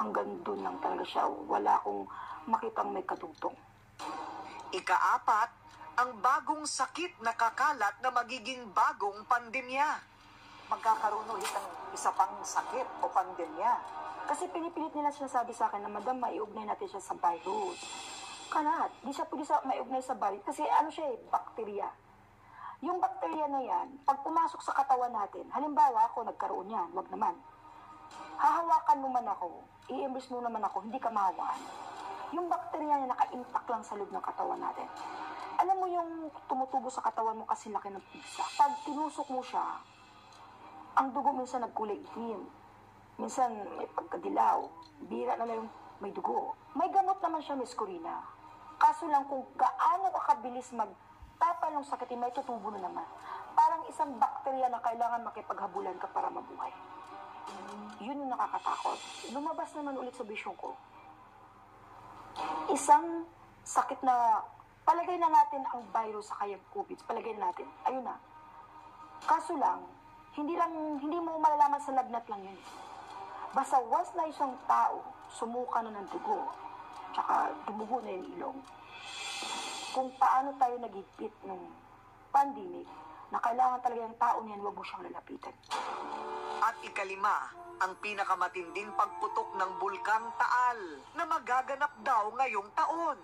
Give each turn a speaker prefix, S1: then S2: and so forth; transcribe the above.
S1: hanggang doon lang talaga siya. Wala akong makitang may kadugtong.
S2: Ika-4, ang bagong sakit na kakalat na magiging bagong pandemya.
S3: Magkakaroon ulit ng isa pang sakit o pandemya.
S1: Kasi pinipilit nila sinasabi sa akin na, Madam, maiugnay natin siya sa virus. Kanat, di siya pwede maiugnay sa virus kasi ano siya bakterya. Yung bakterya na yan, pag pumasok sa katawan natin, halimbawa ako nagkaroon yan, wag naman. Hahawakan mo man ako, i-embrace mo naman ako, hindi ka mahawakan. Yung bakterya na naka-impact lang sa loob ng katawan natin. Alam mo yung tumutubo sa katawan mo kasi laki ng pizza. Pag tinusok mo siya, ang dugo minsan nagkulay itim. Minsan may pagkadilaw. Bira na lang yung may dugo. May gamot naman siya, Miss Corina. Kaso lang kung gaano kakabilis magtapal ng sakit, may tutubo na naman. Parang isang bakterya na kailangan makipaghabulan ka para mabuhay. Yun yung nakakatakot. Lumabas naman ulit sa vision ko. Isang sakit na palagay na natin ang virus sa kayang COVID. Palagay na natin. Ayun na. Kaso lang, hindi mo malalaman sa lagnat lang yun. Basta once na isang tao sumuka na ng dugo, tsaka dumugo na yung ilong, kung paano tayo nagigpit ng pandemic, na kailangan talaga yung tao niyan, huwag mo siyang lalapitan.
S2: At ika-5, ang pinakamatinding pagputok ng Bulkang Taal na magaganap daw ngayong taon.